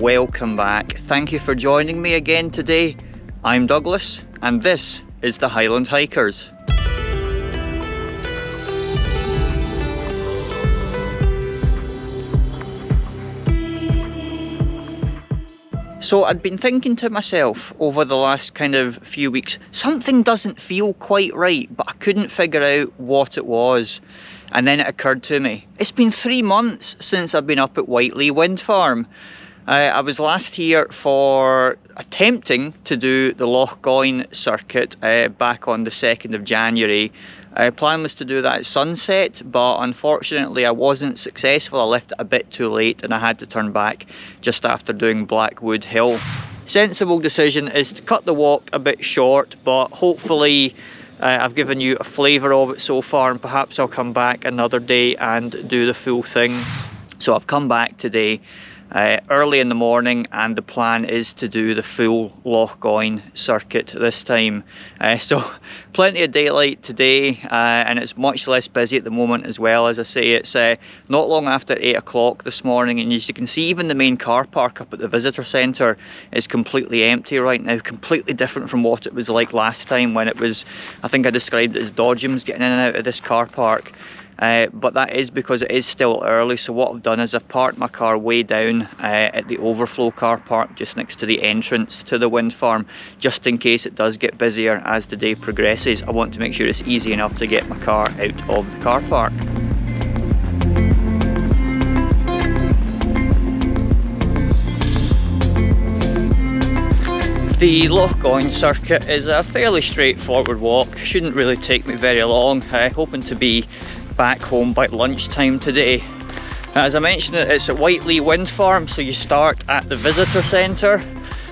welcome back. Thank you for joining me again today. I'm Douglas and this is the Highland Hikers. So I'd been thinking to myself over the last kind of few weeks, something doesn't feel quite right, but I couldn't figure out what it was. And then it occurred to me, it's been 3 months since I've been up at Whitelee Windfarm. I was last here for attempting to do the Lochgoin Circuit back on the 2nd of January. Plan was to do that at sunset, but unfortunately I wasn't successful. I left it a bit too late and I had to turn back just after doing Blackwood Hill. Sensible decision is to cut the walk a bit short, but hopefully I've given you a flavour of it so far, and perhaps I'll come back another day and do the full thing. So I've come back today early in the morning, and the plan is to do the full Lochgoin Circuit this time. So plenty of daylight today, and it's much less busy at the moment as well. As I say, it's not long after 8 o'clock this morning, and as you can see, even the main car park up at the visitor centre is completely empty right now, completely different from what it was like last time when it was, I think I described it as dodgems getting in and out of this car park. But that is because it is still early, so what I've done is I've parked my car way down at the overflow car park just next to the entrance to the wind farm, just in case it does get busier as the day progresses. I want to make sure it's easy enough to get my car out of the car park. The Lochgoin Circuit is a fairly straightforward walk, shouldn't really take me very long. Hoping to be back home by lunchtime today. As I mentioned, it's at Whitelee Windfarm, so you start at the visitor centre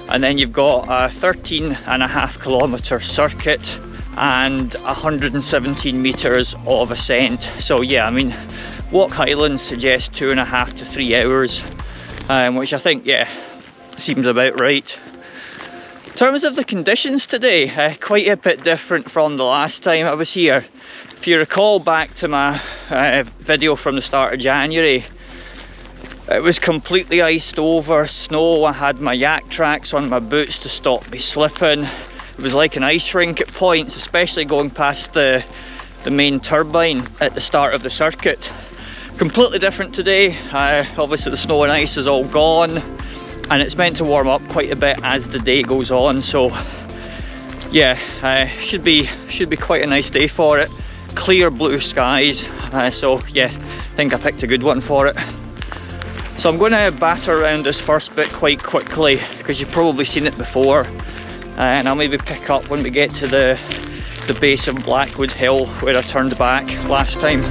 and then you've got a 13.5 kilometre circuit and 117 metres of ascent. So yeah, I mean, Walk Highlands suggests 2.5 to 3 hours, which I think, yeah, seems about right. In terms of the conditions today, quite a bit different from the last time I was here. If you recall back to my video from the start of January, it was completely iced over, snow. I had my yak tracks on my boots to stop me slipping. It was like an ice rink at points, especially going past the main turbine at the start of the circuit. Completely different today. Obviously the snow and ice is all gone, and it's meant to warm up quite a bit as the day goes on, so yeah, should be quite a nice day for it. Clear blue skies, so yeah, I think I picked a good one for it. So I'm going to batter around this first bit quite quickly because you've probably seen it before, and I'll maybe pick up when we get to the base of Blackwood Hill where I turned back last time.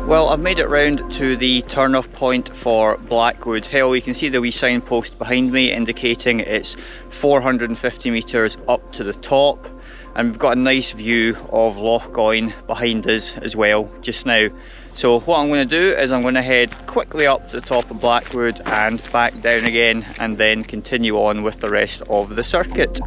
Well, I've made it round to the turn-off point for Blackwood Hill. You can see the wee signpost behind me indicating it's 450 metres up to the top, and we've got a nice view of Lochgoin behind us as well just now. So what I'm going to do is I'm going to head quickly up to the top of Blackwood and back down again, and then continue on with the rest of the circuit.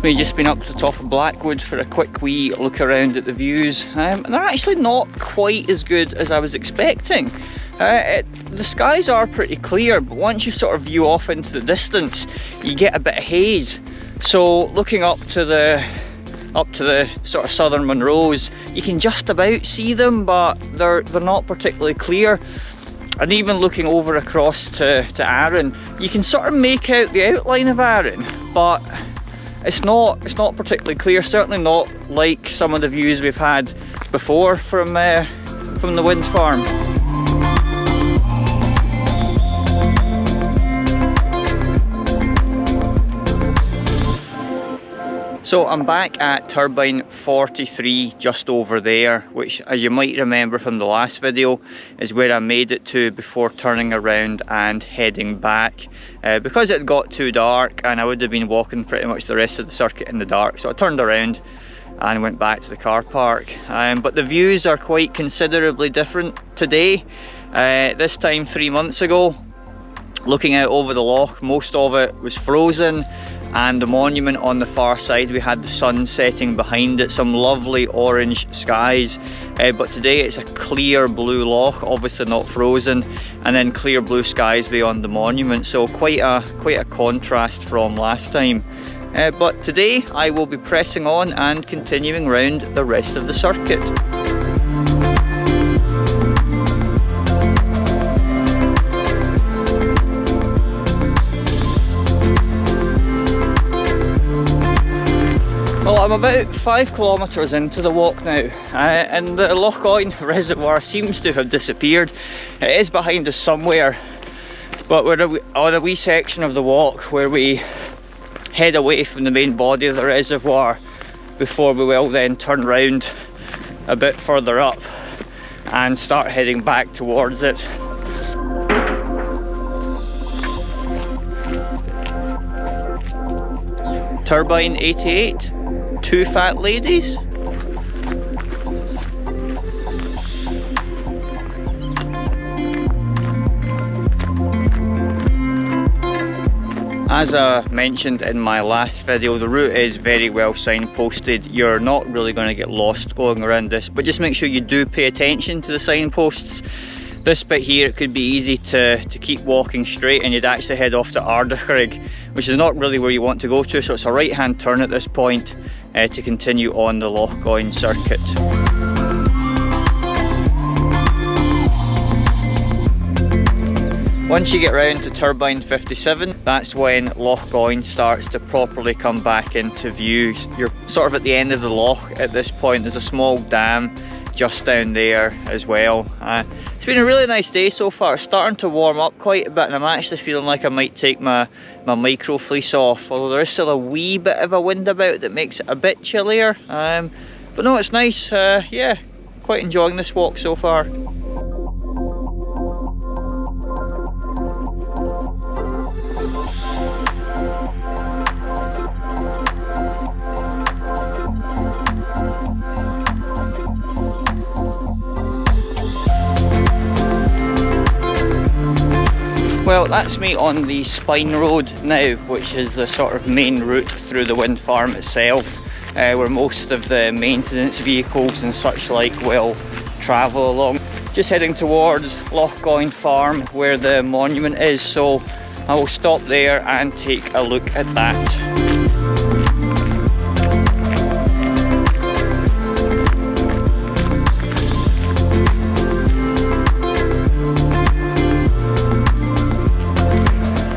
We've just been up to the top of Blackwood for a quick wee look around at the views, and they're actually not quite as good as I was expecting. The skies are pretty clear, but once you sort of view off into the distance, you get a bit of haze. So looking up to the sort of southern Munros, you can just about see them, but they're not particularly clear. And even looking over across to Arran, you can sort of make out the outline of Arran, but it's not particularly clear, certainly not like some of the views we've had before from the wind farm. So I'm back at turbine 43 just over there, which, as you might remember from the last video, is where I made it to before turning around and heading back. Because it got too dark and I would have been walking pretty much the rest of the circuit in the dark, so I turned around, and went back to the car park. But the views are quite considerably different today. This time 3 months ago, looking out over the loch, most of it was frozen, and the monument on the far side, we had the sun setting behind it, some lovely orange skies. But today it's a clear blue loch, obviously not frozen, and then clear blue skies beyond the monument, so quite a contrast from last time. But today I will be pressing on and continuing round the rest of the circuit. Well, I'm about 5 kilometres into the walk now, and the Lochgoin reservoir seems to have disappeared. It is behind us somewhere, but we're on a wee section of the walk where we head away from the main body of the reservoir before we will then turn round a bit further up and start heading back towards it. Turbine 88, 2 fat ladies. As I mentioned in my last video, the route is very well signposted. You're not really going to get lost going around this, but just make sure you do pay attention to the signposts. This bit here, it could be easy to keep walking straight and you'd actually head off to Ardachrig, which is not really where you want to go to, so it's a right hand turn at this point to continue on the Lochgoin Circuit. Once you get round to turbine 57, that's when Lochgoin starts to properly come back into view. You're sort of at the end of the loch at this point. There's a small dam just down there as well. It's been a really nice day so far. It's starting to warm up quite a bit, and I'm actually feeling like I might take my micro fleece off, although there is still a wee bit of a wind about that makes it a bit chillier. But no, it's nice. Yeah, quite enjoying this walk so far. Well, that's me on the Spine Road now, which is the sort of main route through the wind farm itself, where most of the maintenance vehicles and such like will travel along. Just heading towards Lochgoin Farm where the monument is, so I will stop there and take a look at that.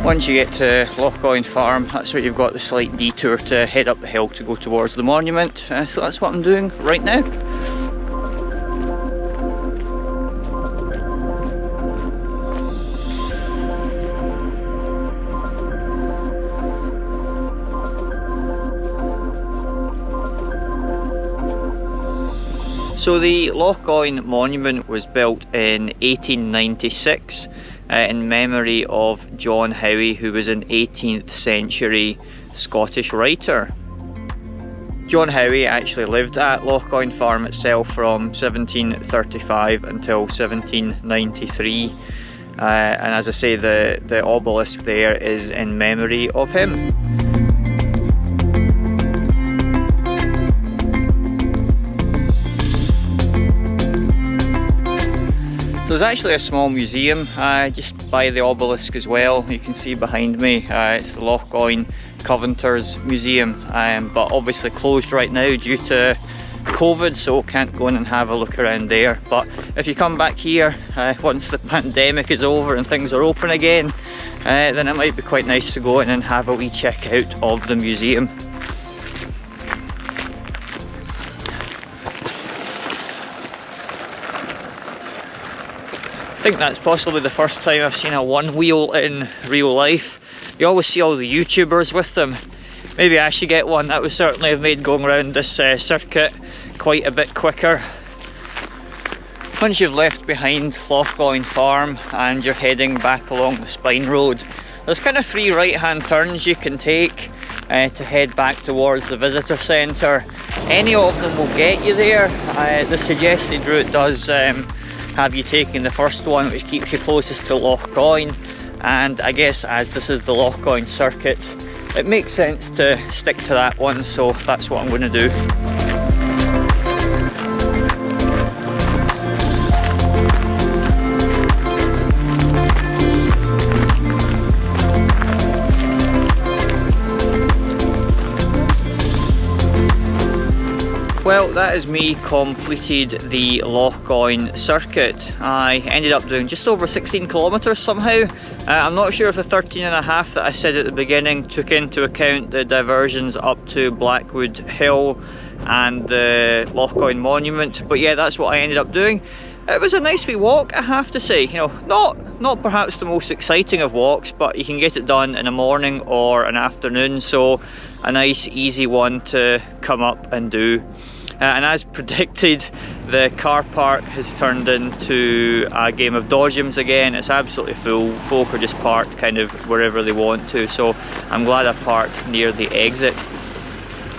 Once you get to Lochgoin Farm, that's where you've got the slight detour to head up the hill to go towards the monument. So that's what I'm doing right now. So the Lochgoin monument was built in 1896 in memory of John Howe, who was an 18th century Scottish writer. John Howe actually lived at Lochgoin Farm itself from 1735 until 1793, and as I say, the obelisk there is in memory of him. So there's actually a small museum just by the obelisk as well. You can see behind me, it's the Lochgoin Coventers Museum, but obviously closed right now due to COVID, so can't go in and have a look around there. But if you come back here once the pandemic is over and things are open again, then it might be quite nice to go in and have a wee check out of the museum. I think that's possibly the first time I've seen a one wheel in real life. You always see all the YouTubers with them. Maybe I should get one. That would certainly have made going around this circuit quite a bit quicker. Once you've left behind Lochgoin Farm and you're heading back along the Spine Road, There's kind of 3 right-hand turns you can take to head back towards the visitor centre. Any of them will get you there. The suggested route does have you taking the first one, which keeps you closest to Lochgoin, and I guess as this is the Lochgoin Circuit, it makes sense to stick to that one, so that's what I'm going to do. Well, that is me completed the Lochgoin Circuit. I ended up doing just over 16 kilometres somehow. I'm not sure if the 13.5 that I said at the beginning took into account the diversions up to Blackwood Hill and the Lochgoin Monument, but yeah, that's what I ended up doing. It was a nice wee walk, I have to say. You know, not perhaps the most exciting of walks, but you can get it done in a morning or an afternoon, so a nice easy one to come up and do. And as predicted, the car park has turned into a game of dodgems again. It's absolutely full. Folk are just parked kind of wherever they want to, so I'm glad I've parked near the exit.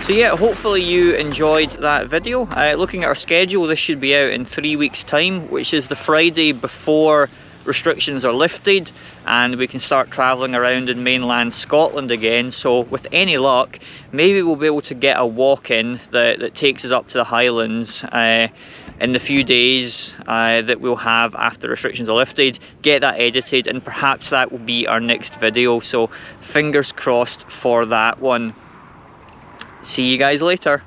So yeah, hopefully you enjoyed that video. Looking at our schedule, this should be out in 3 weeks' time, which is the Friday before restrictions are lifted and we can start travelling around in mainland Scotland again. So with any luck, maybe we'll be able to get a walk in that takes us up to the Highlands in the few days that we'll have after restrictions are lifted, get that edited, and perhaps that will be our next video. So fingers crossed for that one. See you guys later.